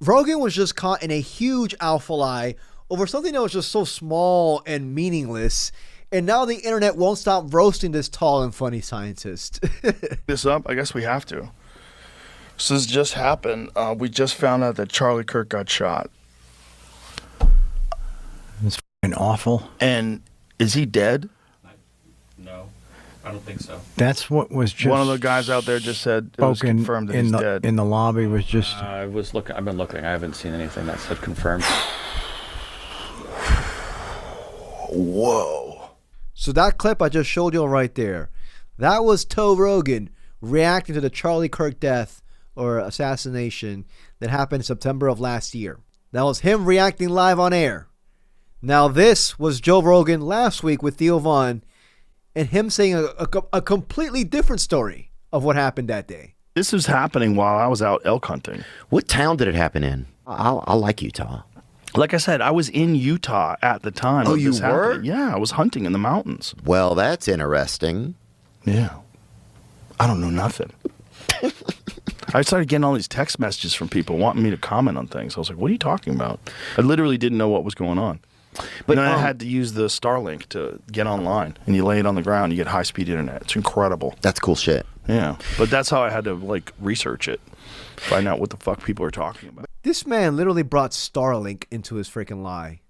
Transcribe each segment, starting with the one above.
Rogan was just caught in a huge alpha lie over something that was just so small and meaningless. And now the internet won't stop roasting this tall and funny scientist. This up, I guess we have to. So this just happened. We just found out that Charlie Kirk got shot. It's fucking awful. And is he dead? No, I don't think so. That's what was just... One of the guys out there just said it was confirmed that he's dead. In the lobby was just... I've been looking. I haven't seen anything that said confirmed. Whoa. So that clip I just showed you right there, that was Joe Rogan reacting to the Charlie Kirk death or assassination that happened in September of last year. That was him reacting live on air. Now this was Joe Rogan last week with Theo Von and him saying a completely different story of what happened that day. This was happening while I was out elk hunting. What town did it happen in? I like Utah. Like I said, I was in Utah at the time. Oh, of this you were? happening. Yeah, I was hunting in the mountains. Well, that's interesting. Yeah. I don't know nothing. I started getting all these text messages from people wanting me to comment on things. I was like, what are you talking about? I literally didn't know what was going on. But then I had to use the Starlink to get online, and you lay it on the ground, you get high-speed internet. It's incredible. That's cool shit. Yeah, but that's how I had to like research it, find out what the fuck people are talking about. This man literally brought Starlink into his freaking lie.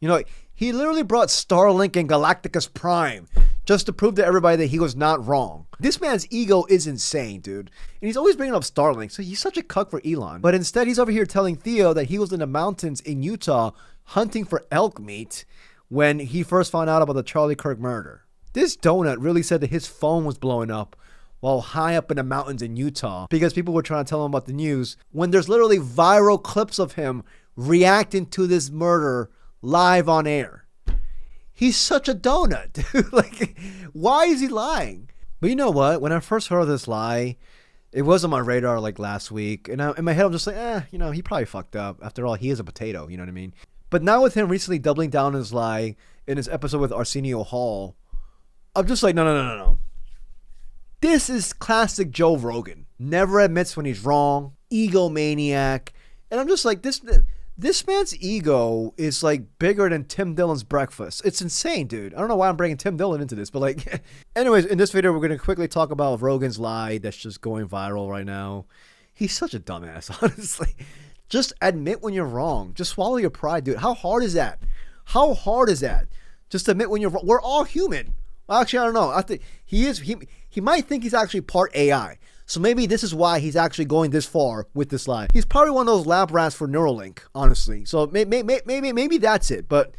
You know, he literally brought Starlink and Galacticus Prime just to prove to everybody that he was not wrong. This man's ego is insane, dude. And he's always bringing up Starlink, so he's such a cuck for Elon. But instead, he's over here telling Theo that he was in the mountains in Utah hunting for elk meat when he first found out about the Charlie Kirk murder. This donut really said that his phone was blowing up while high up in the mountains in Utah because people were trying to tell him about the news when there's literally viral clips of him reacting to this murder live on air. He's such a donut, dude. Like, why is he lying? But you know what? When I first heard this lie, it was on my radar like last week. And in my head, I'm just like, you know, he probably fucked up. After all, he is a potato, you know what I mean? But now with him recently doubling down on his lie in his episode with Arsenio Hall, I'm just like, no. This is classic Joe Rogan. Never admits when he's wrong. Egomaniac. And I'm just like, this man's ego is like bigger than Tim Dillon's breakfast. It's insane, dude. I don't know why I'm bringing Tim Dillon into this, but like, anyways, in this video, we're going to quickly talk about Rogan's lie that's just going viral right now. He's such a dumbass, honestly. Just admit when you're wrong. Just swallow your pride, dude. How hard is that? How hard is that? Just admit when you're wrong. We're all human. Well, actually, I don't know. I think he might think he's actually part AI. So maybe this is why he's actually going this far with this lie. He's probably one of those lab rats for Neuralink, honestly. So maybe that's it. But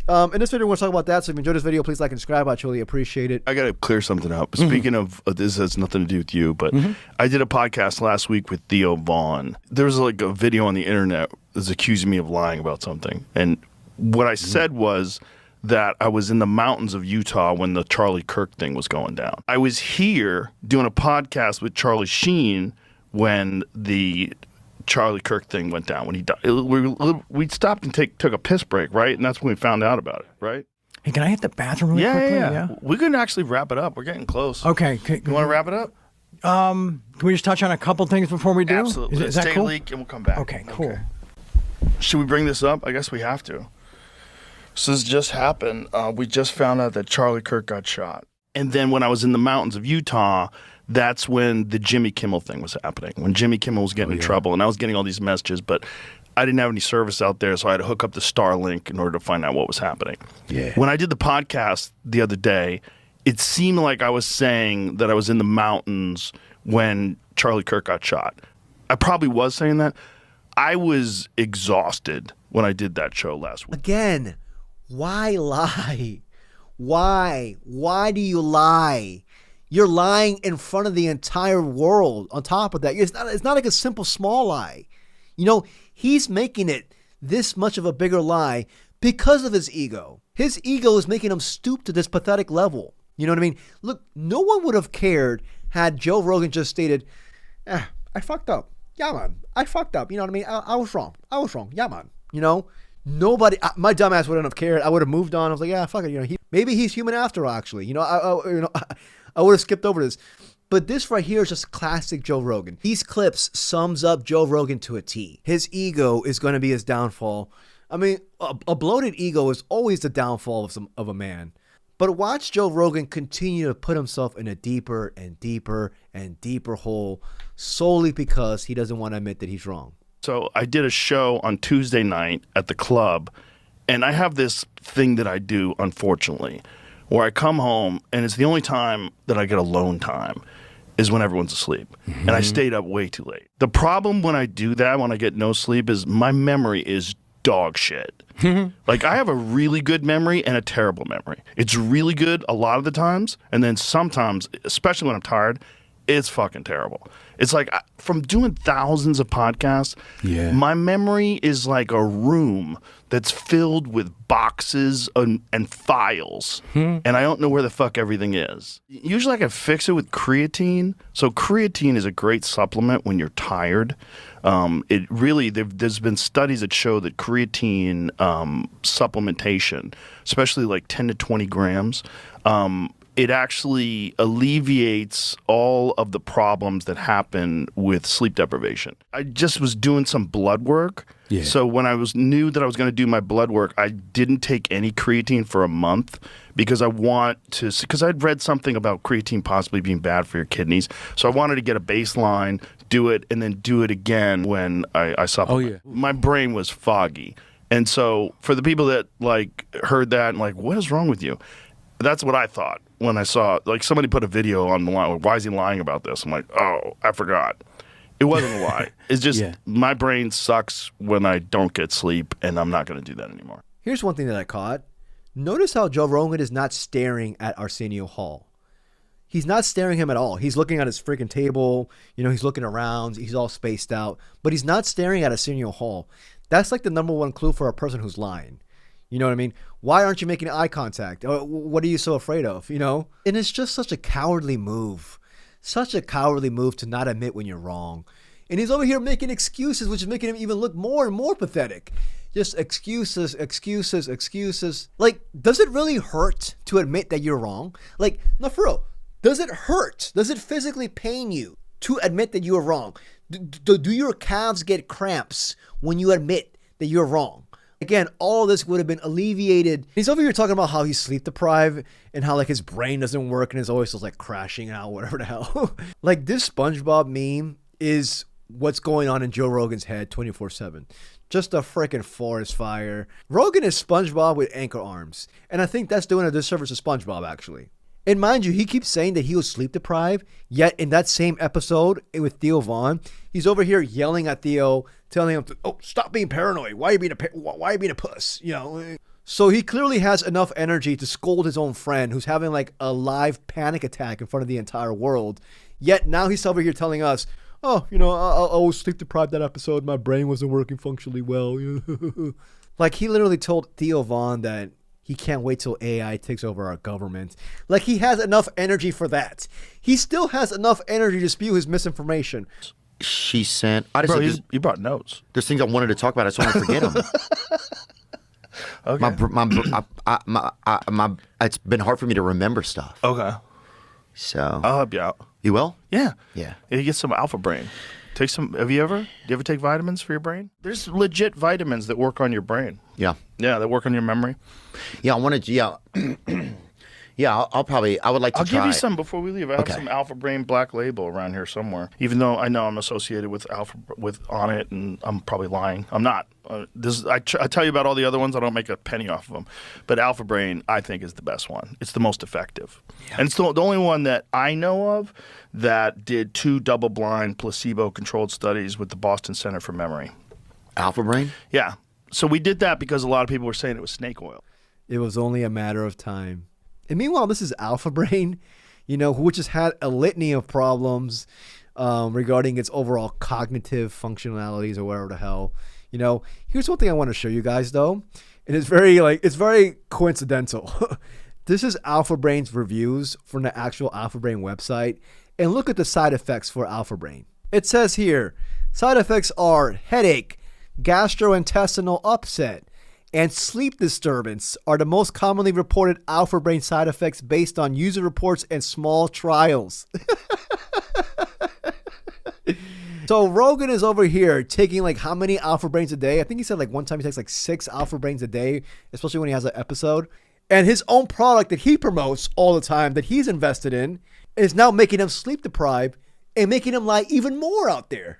in this video, we're going to talk about that. So if you enjoyed this video, please like and subscribe. I truly appreciate it. I got to clear something up. Speaking of, this has nothing to do with you, but I did a podcast last week with Theo Von. There was like a video on the internet that's accusing me of lying about something. And what I said was that I was in the mountains of Utah when the Charlie Kirk thing was going down. I was here doing a podcast with Charlie Sheen when the Charlie Kirk thing went down, when he died. We stopped and took a piss break, right? And that's when we found out about it, right? Hey, can I hit the bathroom really quickly? Yeah. We can actually wrap it up. We're getting close. Okay. You want to wrap it up? Can we just touch on a couple things before we do? Absolutely. Is that Stay cool? leak and we'll come back. Okay, cool. Okay. Should we bring this up? I guess we have to. So this just happened. We just found out that Charlie Kirk got shot. And then when I was in the mountains of Utah, that's when the Jimmy Kimmel thing was happening. When Jimmy Kimmel was getting in trouble, and I was getting all these messages, but I didn't have any service out there, so I had to hook up the Starlink in order to find out what was happening. Yeah. When I did the podcast the other day, it seemed like I was saying that I was in the mountains when Charlie Kirk got shot. I probably was saying that. I was exhausted when I did that show last week. Again, why lie? Why? Why do you lie? You're lying in front of the entire world. On top of that, it's not like a simple small lie. You know, he's making it this much of a bigger lie because of his ego. His ego is making him stoop to this pathetic level. You know what I mean? Look, no one would have cared had Joe Rogan just stated, I fucked up. Yeah, man. I fucked up. You know what I mean? I was wrong. I was wrong. Yeah, man. You know? Nobody, my dumbass wouldn't have cared. I would have moved on. I was like, yeah, fuck it. You know, maybe he's human after all, actually. You know, I would have skipped over this. But this right here is just classic Joe Rogan. These clips sums up Joe Rogan to a T. His ego is going to be his downfall. I mean, a bloated ego is always the downfall of a man. But watch Joe Rogan continue to put himself in a deeper and deeper and deeper hole solely because he doesn't want to admit that he's wrong. So I did a show on Tuesday night at the club, and I have this thing that I do, unfortunately, where I come home, and it's the only time that I get alone time is when everyone's asleep. And I stayed up way too late. The problem when I do that, when I get no sleep, is my memory is dog shit. Like, I have a really good memory and a terrible memory. It's really good a lot of the times, and then sometimes, especially when I'm tired, it's fucking terrible. It's like from doing thousands of podcasts, my memory is like a room that's filled with boxes and files, and I don't know where the fuck everything is. Usually I can fix it with creatine. So creatine is a great supplement when you're tired. It really, there's been studies that show that creatine supplementation, especially like 10 to 20 grams, it actually alleviates all of the problems that happen with sleep deprivation. I just was doing some blood work. Yeah. So when I knew that I was going to do my blood work, I didn't take any creatine for a month because because I'd read something about creatine possibly being bad for your kidneys. So I wanted to get a baseline, do it, and then do it again when I supplement. Oh, yeah. My brain was foggy. And so for the people that like heard that and like, what is wrong with you? That's what I thought when I saw, like, somebody put a video on the line. Why is he lying about this? I'm like, oh, I forgot. It wasn't a lie. It's just my brain sucks when I don't get sleep, and I'm not going to do that anymore. Here's one thing that I caught. Notice how Joe Rogan is not staring at Arsenio Hall. He's not staring him at all. He's looking at his freaking table. You know, he's looking around. He's all spaced out. But he's not staring at Arsenio Hall. That's like the number one clue for a person who's lying. You know what I mean? Why aren't you making eye contact? What are you so afraid of, you know? And it's just such a cowardly move. Such a cowardly move to not admit when you're wrong. And he's over here making excuses, which is making him even look more and more pathetic. Just excuses, excuses, excuses. Like, does it really hurt to admit that you're wrong? Like, no, for real. Does it hurt? Does it physically pain you to admit that you are wrong? Do your calves get cramps when you admit that you're wrong? Again, all this would have been alleviated. He's over here talking about how he's sleep deprived and how like his brain doesn't work and is always just like crashing out, whatever the hell. Like this SpongeBob meme is what's going on in Joe Rogan's head 24/7. Just a freaking forest fire. Rogan is SpongeBob with anchor arms. And I think that's doing a disservice to SpongeBob, actually. And mind you, he keeps saying that he was sleep deprived, yet in that same episode with Theo Vaughn, he's over here yelling at Theo, telling him, "Oh, stop being paranoid. Why are you being a puss?" You know. So he clearly has enough energy to scold his own friend who's having like a live panic attack in front of the entire world. Yet now he's over here telling us, "Oh, you know, I was sleep deprived that episode. My brain wasn't working functionally well." Like he literally told Theo Vaughn that he can't wait till AI takes over our government. Like he has enough energy for that. He still has enough energy to spew his misinformation. She sent. I Bro, just you brought notes. there's things I wanted to talk about. I just want to forget them. Okay. It's been hard for me to remember stuff. Okay. So I'll help you out. you will? Yeah. Yeah. You get some Alpha Brain. Take some. Do you ever take vitamins for your brain? There's legit vitamins that work on your brain. Yeah. Yeah, that work on your memory. Yeah, I wanted. Yeah. Yeah, I'll probably. I would like to I'll try. give you some before we leave. I have Okay. some Alpha Brain Black Label around here somewhere. Even though I know I'm associated with on it, and I'm probably lying. I'm not. I tell you about all the other ones. I don't make a penny off of them, but Alpha Brain I think is the best one. It's the most effective, and it's the only one that I know of that did 2 double-blind placebo-controlled studies with the Boston Center for Memory. Alpha Brain? Yeah. So we did that because a lot of people were saying it was snake oil. It was only a matter of time. And meanwhile, this is Alpha Brain, you know, which has had a litany of problems regarding its overall cognitive functionalities or whatever the hell. You know, here's one thing I want to show you guys, though. And it's very coincidental. This is Alpha Brain's reviews from the actual Alpha Brain website. And look at the side effects for Alpha Brain. It says here, side effects are headache, gastrointestinal upset, and sleep disturbance are the most commonly reported Alpha Brain side effects based on user reports and small trials. So Rogan is over here taking like how many alpha brains a day? I think he said like one time he takes like 6 alpha brains a day, especially when he has an episode. And his own product that he promotes all the time that he's invested in is now making him sleep deprived and making him lie even more out there.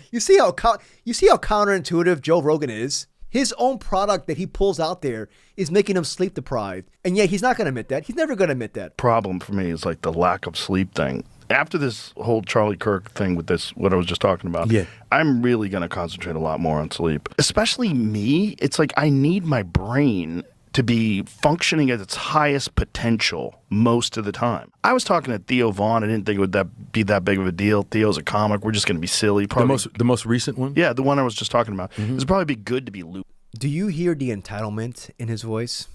You see how counterintuitive Joe Rogan is? His own product that he pulls out there is making him sleep deprived. And yet he's not going to admit that. He's never going to admit that. Problem for me is like the lack of sleep thing. After this whole Charlie Kirk thing with this, what I was just talking about, I'm really going to concentrate a lot more on sleep. Especially me, it's like I need my brain to be functioning at its highest potential most of the time. I was talking to Theo Vaughn. I didn't think it would be that big of a deal. Theo's a comic. We're just going to be silly. Probably, The most recent one? yeah, the one I was just talking about. It'd probably be good to be loose. Do you hear the entitlement in his voice?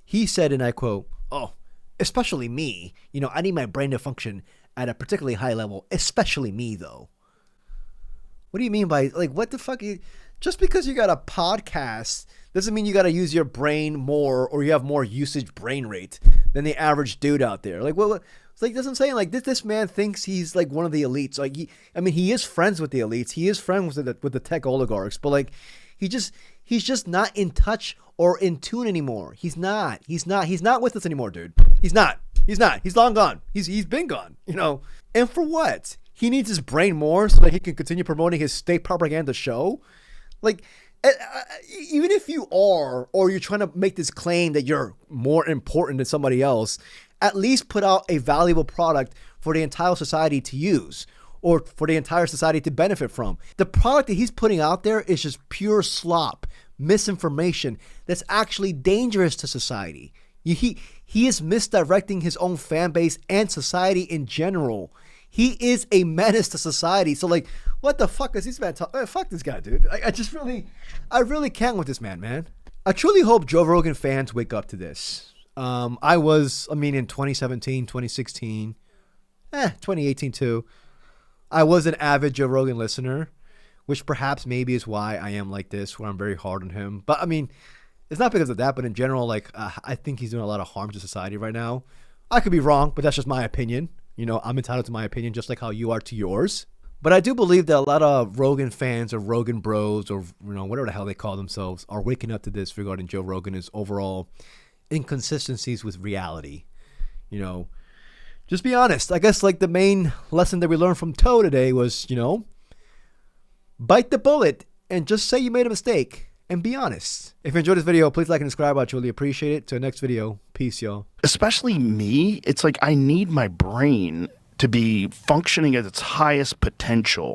He said, and I quote, "Oh, especially me. You know, I need my brain to function at a particularly high level, especially me, though." What do you mean by, like, what the fuck? Just because you got a podcast doesn't mean you got to use your brain more or you have more usage brain rate than the average dude out there. Like, well, it's like, that's what I'm saying. Like, this man thinks he's like one of the elites. Like, he is friends with the elites. He is friends with the tech oligarchs. But like, he's just not in touch or in tune anymore. He's not with us anymore, dude. He's not. He's long gone. He's been gone. You know. And for what? He needs his brain more so that he can continue promoting his state propaganda show. Like, even if you are, or you're trying to make this claim that you're more important than somebody else, at least put out a valuable product for the entire society to use or for the entire society to benefit from. The product that he's putting out there is just pure slop, misinformation that's actually dangerous to society. He is misdirecting his own fan base and society in general. He is a menace to society. So like, what the fuck is this man talking? Fuck this guy, dude. I really can't with this man. I truly hope Joe Rogan fans wake up to this. In 2017, 2016, 2018 too, I was an avid Joe Rogan listener, which perhaps maybe is why I am like this, where I'm very hard on him. But I mean, it's not because of that, but in general, like, I think he's doing a lot of harm to society right now. I could be wrong, but that's just my opinion. You know, I'm entitled to my opinion just like how you are to yours. But I do believe that a lot of Rogan fans or Rogan bros or, you know, whatever the hell they call themselves are waking up to this regarding Joe Rogan and his overall inconsistencies with reality. You know, just be honest. I guess like the main lesson that we learned from Toe today was, you know, bite the bullet and just say you made a mistake. And be honest. If you enjoyed this video, please like and subscribe. I'd really appreciate it. Till the next video. Peace, y'all. Especially me, it's like I need my brain to be functioning at its highest potential